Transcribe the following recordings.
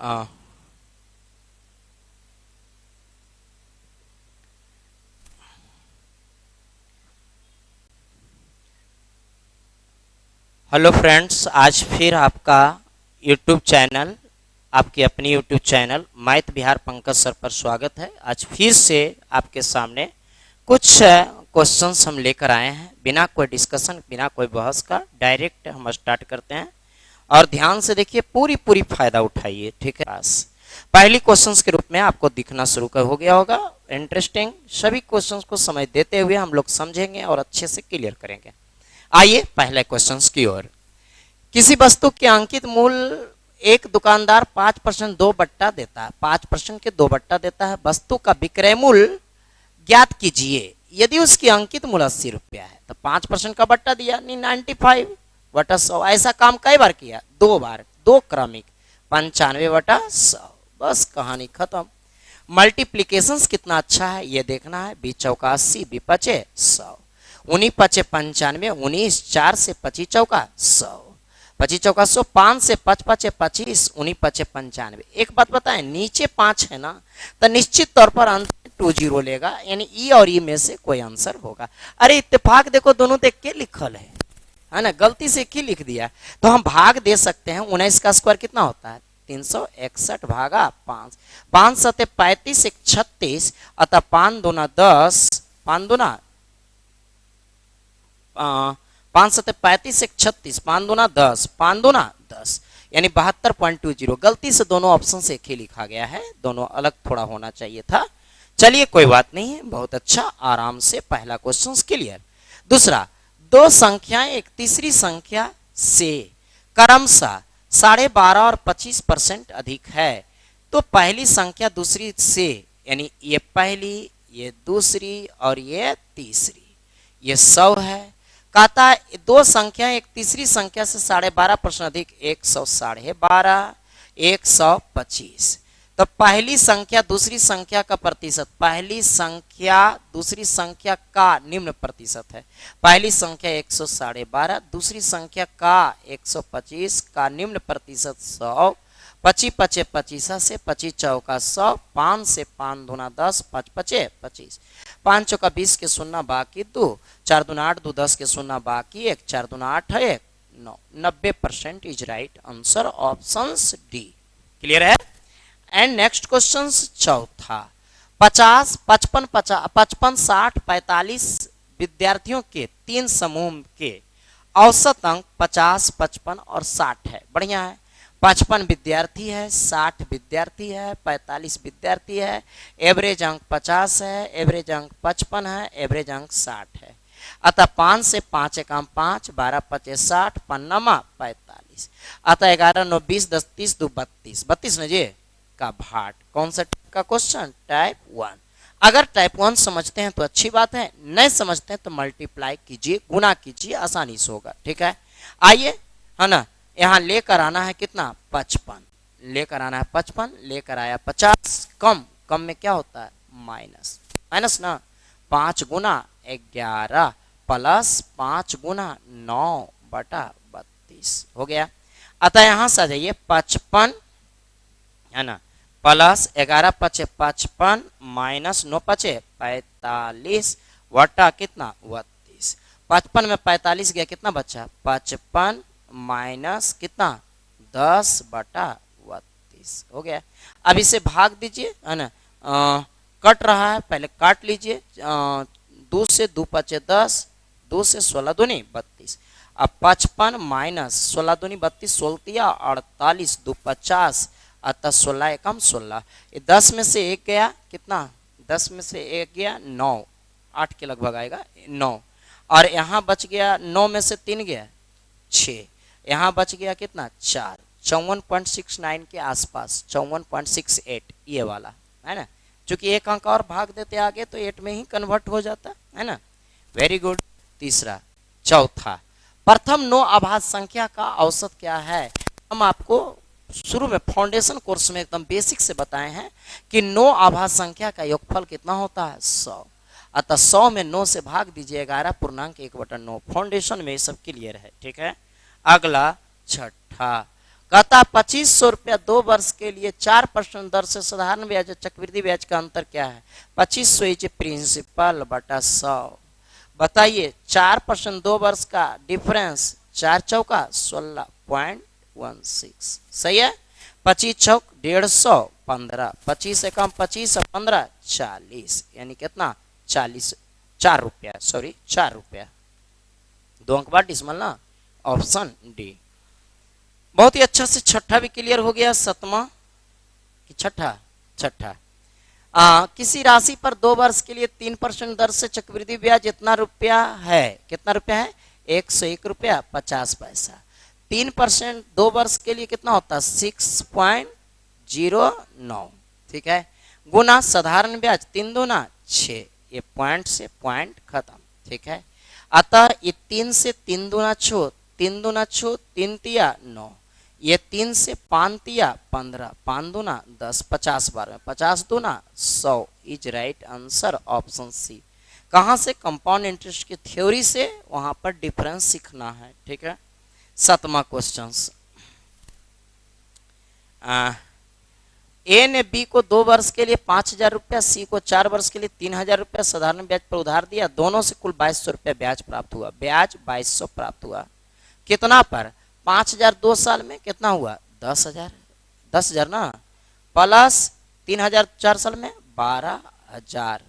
आ, hello friends, आज फिर आपका यूट्यूब चैनल, आपकी अपनी YouTube channel math Bihar Pankaj sir पर स्वागत है। आज फिर से आपके सामने कुछ क्वेश्चंस हम लेकर आए हैं। बिना कोई डिस्कशन, बिना कोई बहस का डायरेक्ट हम स्टार्ट करते हैं और ध्यान से देखिए, पूरी पूरी फायदा उठाइए, ठीक है। पहली क्वेश्चंस के रूप में आपको दिखना शुरू हो गया होगा। इंटरेस्टिंग, सभी क्वेश्चंस को समय देते हुए हम लोग समझेंगे और अच्छे से क्लियर करेंगे। आइए पहले क्वेश्चंस की ओर। किसी वस्तु के अंकित मूल्य एक दुकानदार 5% 2 बट्टा देता है, 5% के 2 बट्टा देता है। वस्तु का विक्रय मूल्य ज्ञात कीजिए यदि उसकी अंकित मूल्य 80 रुपया है। तो 5% का बट्टा दिया, 95/100। ऐसा काम कई बार किया? 2 बार, 2 क्रमिक, 95/100। बस कहानी खत्म। मल्टीप्लीकेशन कितना अच्छा है ये देखना है। 20 चौका 80, 20 पचे 100, 19 पचे 95, 19 4 से 25 चौका 100, 25 चौका 100, 5 से 5 पचे 25, 19 पचे 95। एक बात बताएं, नीचे 5 है ना, तो निश्चित तौर पर अंत 20 लेगा, यानी ई और ई में से कोई आंसर होगा। अरे इत्तेफाक देखो, दोनों देख के लिखल है ना, गलती से की लिख दिया। तो हम भाग दे सकते हैं। 19 का स्क्वायर कितना होता है? 361 भागा 5, 5 सते 35, 1 36, अतः 5 दूना 10, 5 दूना 5 सते 35, 1 36, 5 दूना 10, 5 दूना 10, यानी 72.20। गलती से दोनों ऑप्शन से एक ही लिखा गया है, दोनों अलग थोड़ा होना चाहिए था। चलिए कोई बात नहीं है, बहुत अच्छा, आराम से पहला क्वेश्चन क्लियर। दूसरा, दो संख्याएं एक तीसरी संख्या से क्रमशः 12.5 और 25% अधिक है, तो पहली संख्या दूसरी से, यानी ये पहली, ये दूसरी और ये तीसरी, ये 100 है। कहता है दो संख्या एक तीसरी संख्या से 12.5% अधिक, 100 12.5, 125। तो पहली संख्या दूसरी संख्या का प्रतिशत, पहली संख्या दूसरी संख्या का निम्न प्रतिशत है। पहली संख्या 100 12.5, दूसरी संख्या का 125 का निम्न प्रतिशत 100, 25 पचे 25 से 25 चौका 100, 5 से 5 दूना 10, 5 पचे 25, 5 चौका 20 के 0 बाकी 2, 4 दूना 8, 2 10 के 0 बाकी 1, 4 दूना 8 है 1, 9। 90% is right answer, option D. Clear है। एंड नेक्स्ट क्वेश्चन चौथा, 50 55 55 60 45 विद्यार्थियों के 3 समूह के औसत अंक 50 55 और 60 है। बढ़िया है। 55 विद्यार्थी है, 60 विद्यार्थी है, 45 विद्यार्थी है, एवरेज अंक 50 है, एवरेज अंक 55 है, एवरेज अंक 60 है। अतः 5 से 5 एकम 5, 12 पचे 60, 5 45, अतः 11 9 20 10 30 2 32, 32 न जी का भाट। कौन सा टाइप का क्वेश्चन? टाइप 1। अगर टाइप 1 समझते हैं तो अच्छी बात है, नहीं समझते हैं तो मल्टीप्लाई कीजिए, गुना कीजिए, आसानी से होगा। ठीक है, आइए, है ना। यहां लेकर आना है कितना? 55 लेकर आना है, 55 लेकर आया 50, कम कम में क्या होता है? माइनस, माइनस ना। 5 गुना 11 प्लस 5 गुना 9/32 हो गया। अतः यहां से आ जाइए, 55 है ना, प्लस 11 पचे 55 माइनस 9 पचे 45 वटा कितना? 32। 55 में 45 गया, कितना बचा? 55 माइनस कितना? 10/32 हो गया। अब इसे भाग दीजिए, है ना। कट रहा है, पहले काट लीजिए। 2 से 2 पचे 10, 2 से 16 दूनी 32। अब 55 माइनस 16 दूनी 32, 16 48, 2 50, अतः 16 एकम 16। 10 में से 1 गया, कितना? 10 में से 1 गया 9, 8 के लगभग आएगा 9। और यहाँ बच गया 9 में से 3 गया 6, यहाँ बच गया कितना? 4। 54.69 के आसपास, 54.68 ये वाला है ना। चूंकि एक अंक और भाग देते आगे तो 8 में ही कन्वर्ट हो जाता है ना। Very good. तीसरा, चौथा, प्रथम 9 आभाज्य संख्या का औसत क्या है? हम आपको शुरू में फाउंडेशन कोर्स में एकदम बेसिक से बताए हैं कि 9 आभाज्य संख्या का योगफल कितना होता है? 100। अतः 100 में 9 से भाग दीजिए, 11.1/9। फाउंडेशन में ये सब क्लियर है। ठीक है। अगला छठा, कहता 2500 रुपया 2 वर्ष के लिए 4% दर से साधारण ब्याज और चक्रवृद्धि ब्याज का अंतर क्या है? 2500 इज प्रिंसिपल बटा 100। बताइए 4% 2 वर्ष का डिफरेंस 4 चौका 16.16 सही है। 25 चौक 150 15, 25 एकम 25 और 15 40, यानी कितना 40 4 रुपया, सॉरी 4 रुपया, 2 अंक बाद डिसमल ना, ऑप्शन डी। बहुत ही अच्छा से छठा भी क्लियर हो गया। सतमा कि छठा? छठा। किसी राशि पर 2 वर्ष के लिए 3% दर से चक्रवृद्धि ब्याज इतना रुपया है, कितना रुपया है? 101 रुपया 50 पैसा। 3% 2 वर्ष के लिए कितना होता है? 6.09, ठीक है, गुना साधारण ब्याज 3 दूना 6, ये पॉइंट से पॉइंट खत्म, ठीक है। अतः ये 3 से 3 दूना 6, 3 दूना 6, 3 तिया 9, ये 3 से 5 तिया 15, 5 दूना 10, 50 बार में 50 दूना 100 is right answer option C. कहाँ से? कंपाउंड इंटरेस्ट की थ्योरी से, वहां पर डिफरेंस सीखना है, ठीक है। 7वां क्वेश्चन, ए ने बी को 2 वर्ष के लिए 5000 रुपया, सी को 4 वर्ष के लिए 3000 रुपया साधारण ब्याज पर उधार दिया। दोनों से कुल 2200 रुपया ब्याज प्राप्त हुआ। ब्याज 2200 प्राप्त हुआ कितना पर? 5000 2 साल में कितना हुआ? 10,000, 10,000 ना, प्लस 3000 4 साल में 12,000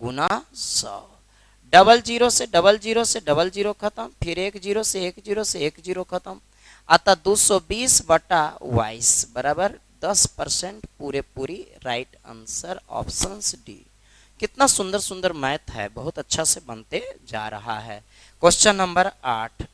गुना 100। डबल जीरो से डबल जीरो से डबल जीरो खत्म, फिर 1 जीरो से 1 जीरो से 1 जीरो खत्म। अतः 220 बटा 22 बराबर 10% पूरे पूरी राइट आंसर ऑप्शन डी। कितना सुंदर सुंदर मैथ है, बहुत अच्छा से बनते जा रहा है। क्वेश्चन नंबर 8,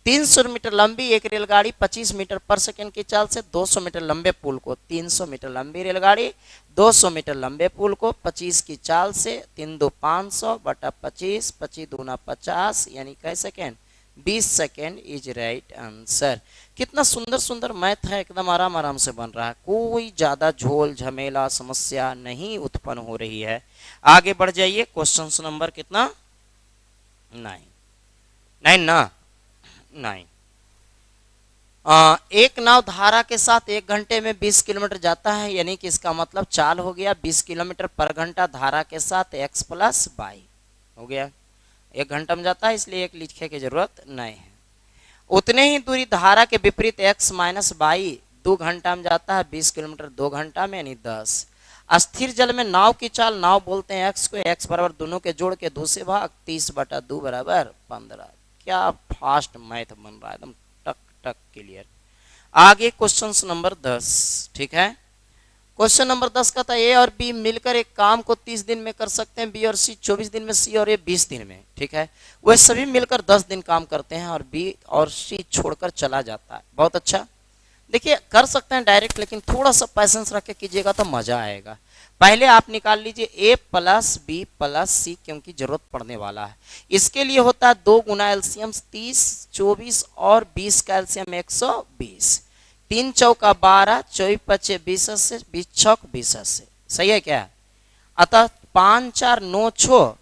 300 मीटर लंबी एक रेलगाड़ी 25 मीटर पर सेकंड की चाल से 200 मीटर लंबे पुल को, 300 मीटर लंबी रेलगाड़ी 200 मीटर लंबे पुल को 25 की चाल से 3 दो 500 बटा 25, 25 दूना 50, यानी कै second? 20 second is right answer. कितना सुंदर सुंदर मैथ है, एकदम आराम आराम से बन रहा है, कोई ज्यादा झोल झमेला समस्या नहीं उत्पन्न हो रही है। आगे बढ़ जाइए। क्वेश्चन नंबर कितना? 9 ना 9। एक नाव धारा के साथ 1 घंटे में 20 किलोमीटर जाता है, यानी कि इसका मतलब चाल हो गया 20 किलोमीटर पर घंटा धारा के साथ x प्लस वाई हो गया। 1 घंटा में जाता है, इसलिए 1 लिखने की जरूरत नहीं है। उतने ही दूरी धारा के विपरीत x माइनस वाई 2 घंटा में जाता है, 20 किलोमीटर 2 घंटा में, यानी 10। अस्थिर जल में नाव की चाल, नाव बोलते हैं x को, x बराबर दोनों के जोड़ के 2 से भाग 30 बटा 2 बराबर 15। क्या फास्ट मैथ बन रहा है, एकदम टक टक क्लियर। आगे क्वेश्चन नंबर 10, ठीक है। क्वेश्चन नंबर 10 का था ए और बी मिलकर एक काम को 30 दिन में कर सकते हैं, बी और सी 24 दिन में, सी और ए 20 दिन में, ठीक है। वे सभी मिलकर 10 दिन काम करते हैं और बी और सी छोड़कर चला जाता है। बहुत अच्छा, देखिए कर सकते हैं डायरेक्ट, लेकिन थोड़ा सा पैसेंस रख के कीजिएगा तो मजा आएगा। पहले आप निकाल लीजिए ए प्लस बी प्लस सी, क्योंकि जरूरत पड़ने वाला है। इसके लिए होता है 2 गुना एलसीएम 30, 24 और 20 का एलसीएम 120, 3 चौका 12, 24 पचे 20 से 20 छक 20 से, सही है क्या? अतः 5 4 9 6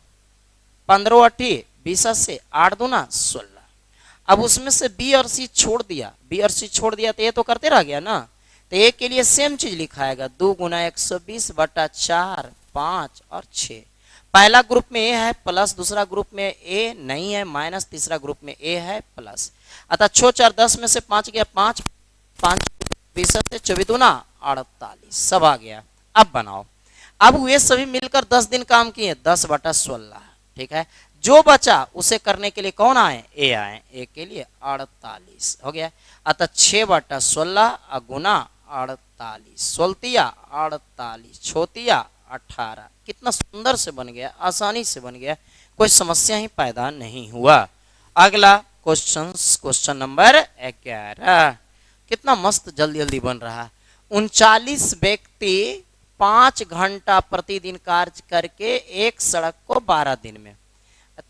15 अठी 20 से 8 दूना 16। अब उसमें से बी और सी छोड़ दिया, बी और सी छोड़ दिया तो ये तो करते रह गया ना, तो ए के लिए सेम चीज लिखाएगा 2 गुना 120 बटा 4 5 और 6। पहला ग्रुप में ए है प्लस, दूसरा ग्रुप में ए नहीं है माइनस, तीसरा ग्रुप में ए है प्लस। अतः 6 4 10 में से 5 गया 5, 5 20 से 24 दूना 48, सब आ गया। अब बनाओ। अब वे सभी मिलकर 10 दिन काम किए, 10 बटा 16, ठीक है। जो बचा उसे करने के लिए कौन आए? ए आए, ए के लिए 48 हो गया। अतः 6 बटा 16 गुना 48, 16 48, छोतिया 18। कितना सुंदर से बन गया, आसानी से बन गया, कोई समस्या ही पैदा नहीं हुआ। अगला क्वेश्चन नंबर 11, कितना मस्त जल्दी जल्दी बन रहा है। 39 व्यक्ति 5 घंटा प्रतिदिन कार्य करके एक सड़क को 12 दिन में,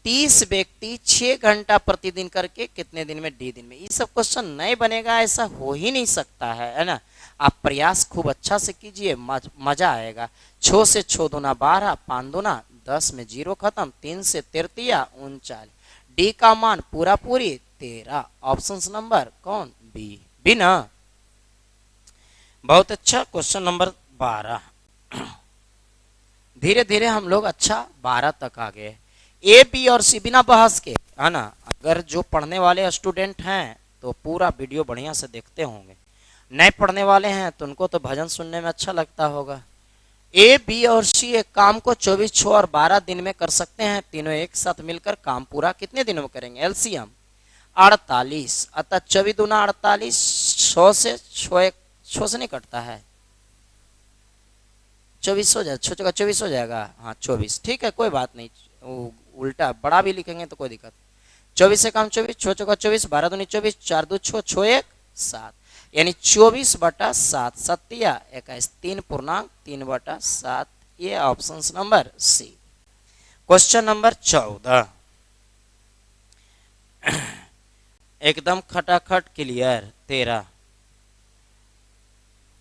30 व्यक्ति 6 घंटा प्रतिदिन करके कितने दिन में? डी दिन में। ये सब क्वेश्चन नहीं बनेगा, ऐसा हो ही नहीं सकता है ना। आप प्रयास खूब अच्छा से कीजिए, मजा आएगा। 6 से 6 दूना 12, 5 दूना 10 में 0 खत्म, 3 से 33 39, डी का मान पूरा पूरी 13। ऑप्शन नंबर कौन? बी, बी ना। बहुत अच्छा। Question number 12। धीरे धीरे हम लोग अच्छा 12 तक आ गए। ए बी और सी बिना बहस के, है ना। अगर जो पढ़ने वाले स्टूडेंट हैं तो पूरा वीडियो बढ़िया से देखते होंगे, नए पढ़ने वाले हैं तो उनको तो भजन सुनने में अच्छा लगता होगा। ए बी और सी एक काम को 24, 6 और 12 दिन में कर सकते हैं। तीनों एक साथ मिलकर काम पूरा कितने दिनों में करेंगे? एलसीएम 48, अतः 24 दूना 48, 6 से 6 से नहीं कटता है, 24 हो जाए, 6 जगह 24 हो जाएगा। हाँ 24, ठीक है, कोई बात नहीं। उल्टा बड़ा भी लिखेंगे तो कोई दिक्कत। 24 से काम 24, 6 जगह 24, 12 दूनी 24, 4 दो 6, 6 1 7, यानी 24/7, सत्या 21, 3.3/7। ये option number C. Question number 14 एकदम खटाखट क्लियर। 13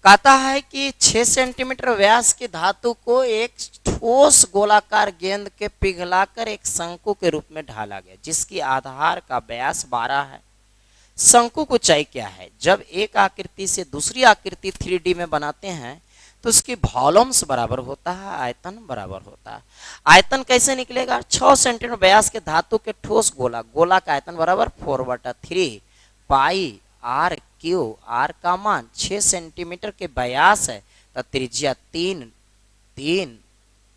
कहता है कि 6 सेंटीमीटर व्यास की धातु को एक ठोस गोलाकार गेंद के पिघलाकर एक शंकु के रूप में ढाला गया, जिसकी आधार का व्यास 12 है। शंकु की ऊंचाई क्या है? जब एक आकृति से दूसरी आकृति 3D में बनाते हैं तो उसकी वॉल्यूम्स बराबर होता है, आयतन बराबर होता है। आयतन कैसे निकलेगा? 6 सेंटीमीटर व्यास के धातु के ठोस गोला का आयतन बराबर 4/3 पाई आर क्यू। आर का मान 6 सेंटीमीटर के व्यास है तो त्रिज्या 3 3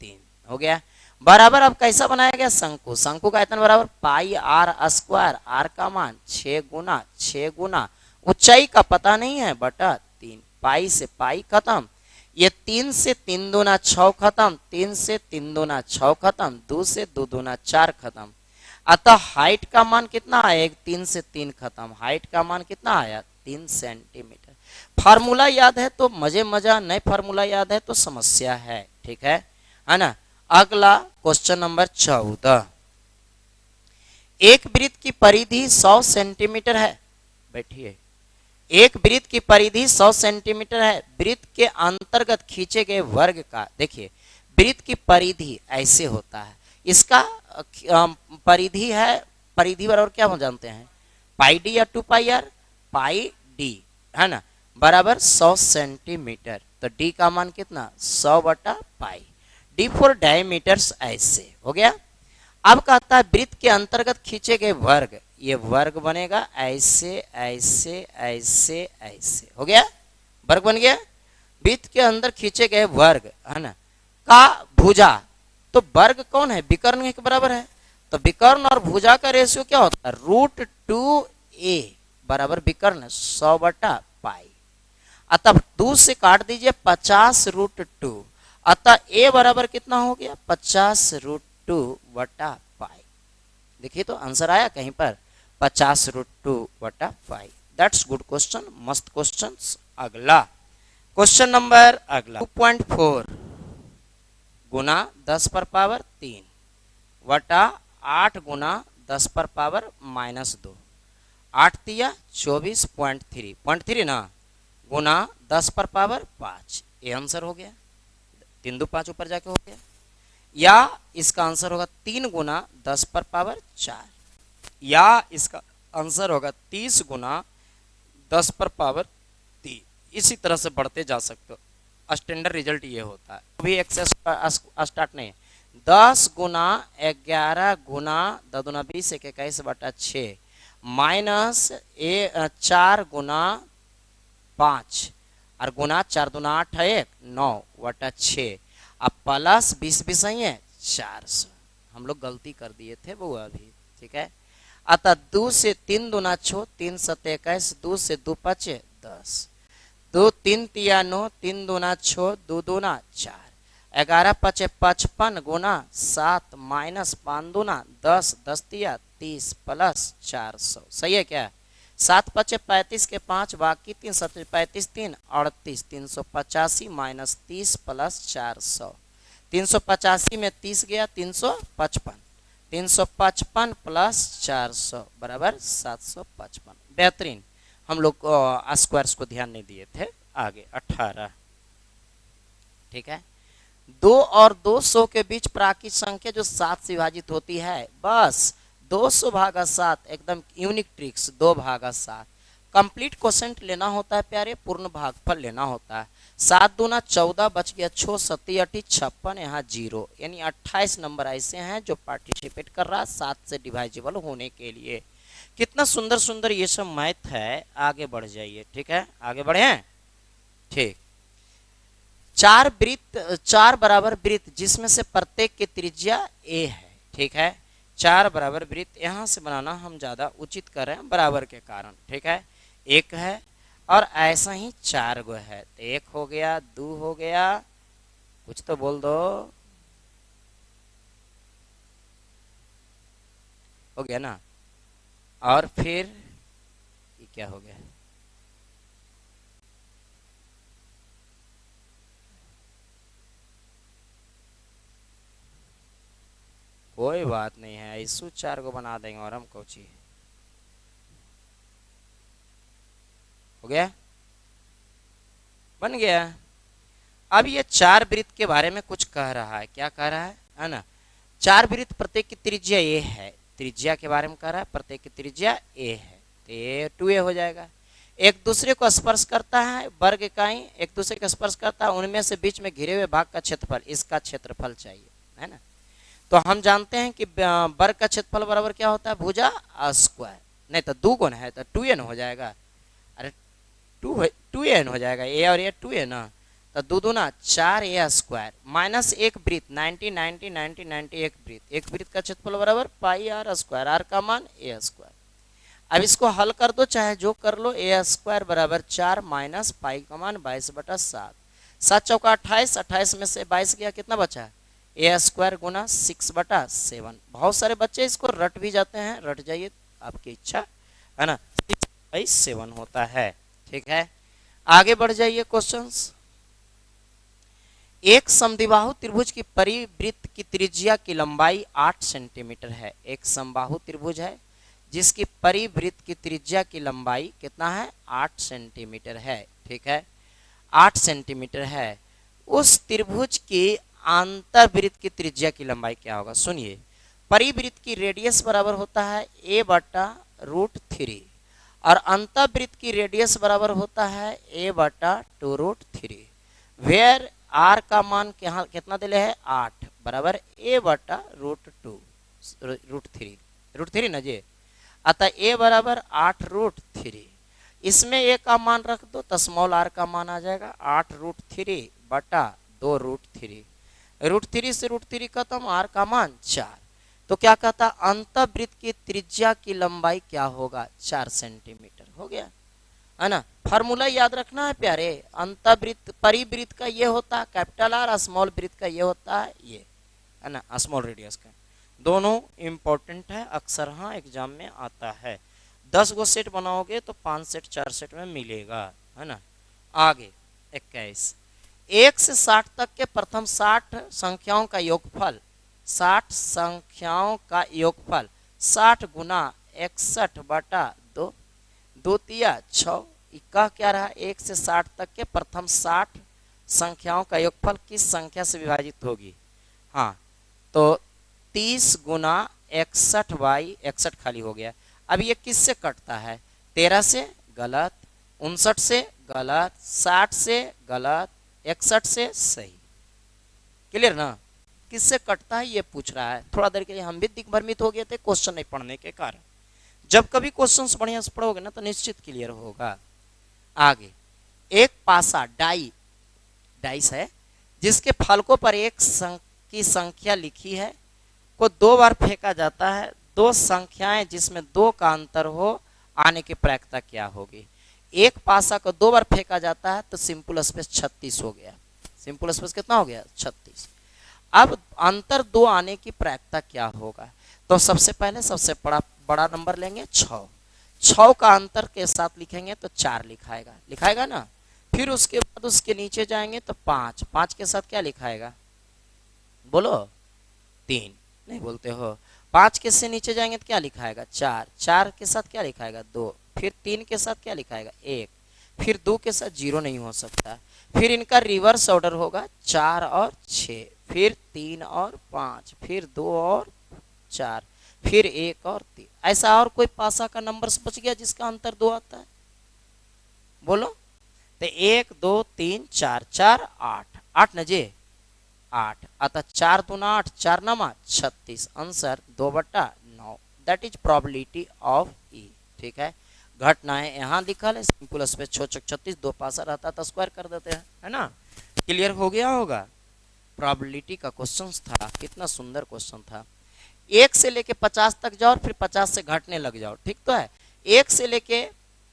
3 हो गया बराबर। अब कैसा बनाया गया? शंकु। शंकु का आयतन बराबर पाई आर स्क्वायर। आर का मान 6 गुना ऊंचाई का पता नहीं है बटा 3। पाई से पाई खत्म, ये 3 से 3 दूना 6 खत्म, 3 से 3 दूना 6 खत्म, 2 से 2 दूना 4 खत्म। अतः हाइट का मान कितना आया? 3 से 3 खत्म, हाइट का मान कितना आया? 3 सेंटीमीटर। फार्मूला याद है तो मजे मजा, नए फार्मूला याद है तो समस्या है, ठीक है ना। अगला क्वेश्चन नंबर 14। एक वृत्त की परिधि 100 सेंटीमीटर है। बैठिए। एक वृत्त की परिधि 100 सेंटीमीटर है। वृत्त के अंतर्गत खींचे गए वर्ग का, देखिए वृत्त की परिधि ऐसे होता है, इसका परिधि है, परिधि बराबर क्या हो जानते हैं? पाई डी या 2 पाई आर, पाई डी, है ना, बराबर 100 सेंटीमीटर। तो डी का मान कितना? 100/पाई। डी फॉर डायमीटर्स ऐसे हो गया। अब कहता है वृत्त के अंतर्गत खींचे गए वर्ग, ये वर्ग बनेगा ऐसे ऐसे ऐसे ऐसे, हो गया, वर्ग बन गया। वृत्त के अंदर खींचे गए वर्ग, है ना, का भुजा, तो वर्ग कौन है? विकर्ण के बराबर है। तो विकर्ण और भुजा का रेशियो क्या होता है? √2a बराबर विकर्ण 100/पाई। अतः 2 से काट दीजिए 50√2, अतः a बराबर कितना हो गया? 50√2/पाई। देखिए तो आंसर आया कहीं पर 50√2/पाई। दैट्स गुड क्वेश्चन, मस्त क्वेश्चन। अगला क्वेश्चन नंबर 2.4 गुना 10⁻³ बटा 8 गुना 10⁻−2। 8 तिया 24.3 ना, गुना 10⁻5। ये आंसर हो गया। 3 2 5 ऊपर जाके हो गया। या इसका आंसर होगा 3 गुना 10⁻4, या इसका आंसर होगा 30 गुना 10⁻3। इसी तरह से बढ़ते जा सकते हो। स्टैंडर्ड रिजल्ट ये होता है। अभी एक्सेस स्टार्ट नहीं है। 10 गुना 11 गुना 10 दूना 20 1 21/6 माइनस 4 गुना 5 और गुना 4 दूना 8 है 1 9/6। अब प्लस 20 भी सही है 400। हम लोग गलती कर दिए थे वो अभी, ठीक है। अतः 2 से 3 दूना 6, 3 7 21, 2 से 2 5 10, 2 3 तिया 9, 3 दूना 6, 2 दूना 4, 11 5 55 गुना 7 माइनस 5 दूना 10, 10 तिया 30 प्लस 400। सही है क्या? 7 5 35 के 5 बाकी 3 7 35 3 38, 385 माइनस 30 प्लस 400। 385 में 30 गया 355, 355 प्लस 400 बराबर 755। बेहतरीन। हम लोग स्क्वायर्स को ध्यान नहीं दिए थे। आगे 18, ठीक है। 2 और 200 के बीच प्राकृत संख्या जो 7 से विभाजित होती है, बस 200/7 एकदम यूनिक ट्रिक्स, 2/7 कंप्लीट क्वेश्चन लेना होता है प्यारे, पूर्ण भागफल लेना होता है। 7 दूना 14 बच गया 6 सत्ती 8 56, यहाँ 0, यानी 28 नंबर ऐसे हैं जो पार्टिसिपेट कर रहा है 7 से डिवाइजेबल होने के लिए। कितना सुंदर सुंदर ये सब मैथ है। आगे बढ़ जाइए, ठीक है, आगे बढ़े हैं। ठीक, 4 बराबर वृत्त जिसमें से प्रत्येक की त्रिज्या a है, ठीक है। 4 बराबर वृत्त यहाँ से बनाना हम ज्यादा उचित कर रहे हैं बराबर के कारण, ठीक है। एक है और ऐसा ही 4 गो है, तो 1 हो गया, 2 हो गया, कुछ तो बोल दो, हो गया ना। और फिर ये क्या हो गया, कोई बात नहीं है, इसु 4 को बना देंगे और हम कोची हो गया, बन गया। अब ये 4 वृत्त के बारे में कुछ कह रहा है, क्या कह रहा है ना। 4 वृत्त प्रत्येक की त्रिज्या a है, त्रिज्या के बारे में कह रहा है, प्रत्येक की त्रिज्या a है, तो ये 2a हो जाएगा। एक दूसरे को स्पर्श करता है, वर्ग इकाई एक दूसरे को स्पर्श करता है, उनमें से बीच में घिरे हुए भाग का क्षेत्रफल, इसका क्षेत्रफल चाहिए, है ना। तो हम जानते हैं कि वर्ग का क्षेत्रफल बराबर क्या होता है, भुजा स्क्वायर, नहीं तो 2 गुण है तो 2n हो जाएगा, अरे 2n हो जाएगा, a और a 2a ना, तो 2 दूना 4a स्क्वायर माइनस एक वृत्त 90 90 90 90, एक वृत्त का क्षेत्रफल बराबर पाई r स्क्वायर, r का मान a स्क्वायर। अब इसको हल कर दो, चाहे जो कर लो, a स्क्वायर बराबर 4 माइनस पाई का मान 22/7, 7 चौका 28, 28 में से 22 गया, कितना बचा, a स्क्वायर गुना 6/7। बहुत सारे बच्चे इसको रट भी जाते हैं, रट जाइए, आपकी इच्छा है ना, 6/7 होता है, ठीक है। आगे बढ़ जाइए क्वेश्चंस। एक समद्विबाहु त्रिभुज की परिवृत्त की त्रिज्या की लंबाई 8 सेंटीमीटर है। एक समबाहु त्रिभुज है जिसकी परिवृत्त की त्रिज्या की लंबाई कितना है, 8 सेंटीमीटर है, ठीक है, 8 सेंटीमीटर है। उस त्रिभुज की अंतर्वृत्त की त्रिज्या की लंबाई क्या होगा, सुनिए। परिवृत्त की रेडियस बराबर होता है a/√3 और अंतर्वृत्त की रेडियस बराबर होता है a/2√3, वेयर r का मान कितना दिले है, 8 बराबर a/√3 ना जी, अतः a बराबर 8√3, इसमें a का मान रख दो तो स्मॉल r का मान आ जाएगा 8√3/2√3, √3 से √3 खत्म, r का मान 4। तो क्या कहता, अंतर्वृत्त की त्रिज्या की लंबाई क्या होगा, 4 सेंटीमीटर हो गया, है ना। फार्मूला याद रखना है प्यारे, अंतर्वृत्त परिवृत्त का ये होता है कैपिटल R, स्मॉल वृत्त का ये होता है ये, है ना, स्मॉल रेडियस का। दोनों इंपॉर्टेंट है, अक्सर हाँ एग्जाम में आता है। 10 गो सेट बनाओगे तो 5 सेट 4 सेट में मिलेगा, है ना। आगे 21, 1 से 60 तक के प्रथम 60 संख्याओं का योगफल, 60 संख्याओं का योगफल 60 गुना 61/2, 2 तिया 6, इक्का क्या रहा, 1 से 60 तक के प्रथम 60 संख्याओं का योगफल किस संख्या से विभाजित होगी, हाँ तो 30 गुना 61/61 खाली हो गया। अब ये किससे कटता है, 13 से गलत, 59 से गलत, 60 से गलत, 61 से सही, क्लियर ना। किससे कटता है ये पूछ रहा है। थोड़ा देर के लिए हम भी दिग्भ्रमित हो गए थे क्वेश्चन नहीं पढ़ने के कारण, जब कभी क्वेश्चंस बढ़िया से पढ़ोगे ना तो निश्चित क्लियर होगा। आगे, एक पासा डाइस है जिसके फलकों पर एक की संख्या लिखी है को 2 बार फेंका जाता है, 2 संख्याएं जिसमें 2 का अंतर हो आने की प्रायिकता क्या होगी। एक पासा को 2 बार फेंका जाता है तो सिंपल स्पेस 36 हो गया, सिंपल स्पेस कितना हो गया, 36। अब अंतर 2 आने की प्रायिकता क्या होगा, तो सबसे पहले सबसे बड़ा नंबर लेंगे 6 का अंतर के साथ लिखेंगे तो 4 लिखाएगा ना। फिर उसके बाद उसके नीचे जाएंगे तो 5 के साथ क्या लिखाएगा, बोलो 3, नहीं बोलते हो। 5 के से नीचे जाएंगे तो क्या लिखाएगा, 4 के साथ क्या लिखाएगा, 2, फिर 3 के साथ क्या लिखाएगा, 1, फिर 2 के साथ 0 नहीं हो सकता, फिर इनका रिवर्स ऑर्डर होगा 4 और 6, फिर 3 और 5, फिर 2 और 4, फिर 1 और 3। ऐसा और कोई पासा का नंबर बच गया जिसका अंतर 2 आता है, बोलो। तो 1 2 3 4 4 8 8 न जे 8 अतः 4 दूना 8 4 नमा 36 answer 2/9 that is probability of E. ठीक है घटना है यहाँ लिखा है सिंपल पे 6 36 दो पासा रहता तो स्क्वायर कर देते हैं है ना। क्लियर हो गया होगा। प्रोबेबिलिटी का क्वेश्चन था कितना सुंदर क्वेश्चन था। 1 से लेके 50 तक जाओ और फिर 50 से घटने लग जाओ ठीक तो है। 1 से लेके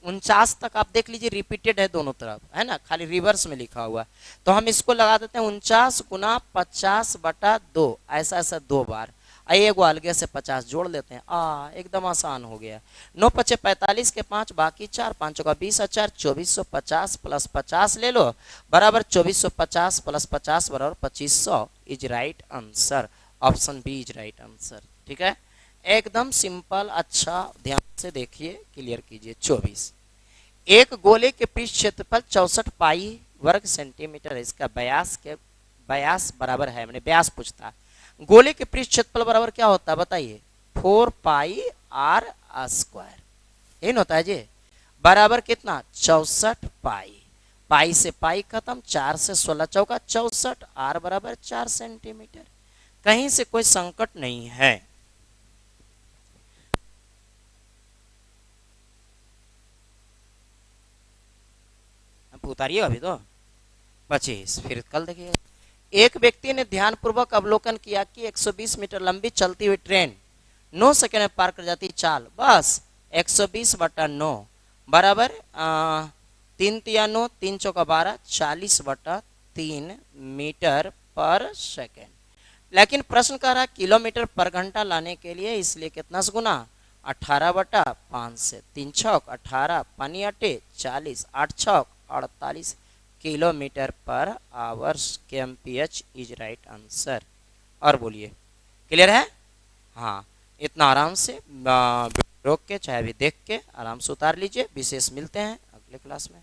49 तक आप देख लीजिए रिपीटेड है दोनों तरफ है ना खाली रिवर्स में लिखा हुआ है। तो हम इसको लगा देते हैं 49 × 50/2 ऐसा ऐसा 2 बार एक अलगे से 50 जोड़ लेते हैं एकदम आसान हो गया। 9×5 = 45 के 5 बाकी 4 5 का 20 और 4 2450 प्लस 50 ले लो बराबर 2450 प्लस 50 बराबर 2500 is right answer. Option B is right answer. ठीक है एकदम सिंपल अच्छा ध्यान से देखिए क्लियर कीजिए। 24 एक गोले के पृष्ठ क्षेत्रफल 64 पाई वर्ग सेंटीमीटर है। इसका व्यास बराबर है मैंने व्यास पूछता। गोले के पृष्ठ क्षेत्रफल बराबर क्या होता है बताइए 4πr²। यही होता है जी बराबर कितना 64 पाई। पाई से पाई खत्म 4 से 16 चौका 64 r बराबर 4 सेंटीमीटर। कहीं से कोई संकट नहीं है। उतारिए अभी तो 25 फिर कल देखिए। एक व्यक्ति ने ध्यानपूर्वक अवलोकन किया कि 120 मीटर लंबी चलती हुई ट्रेन 9 सेकंड में पार कर जाती चाल बस 120/9 बराबर 3×9 3 चौका 12 40/3 मीटर पर सेकंड। लेकिन प्रश्न कह रहा है किलोमीटर पर घंटा लाने के लिए इसलिए कितना से गुना 18/5 से 3 छौक 18 पानी अटे 40 8 छौक 48 किलोमीटर पर hours kmph is right answer. और बोलिए क्लियर है। हाँ इतना आराम से रोक के चाहे भी देख के आराम से उतार लीजिए। विशेष मिलते हैं अगले क्लास में।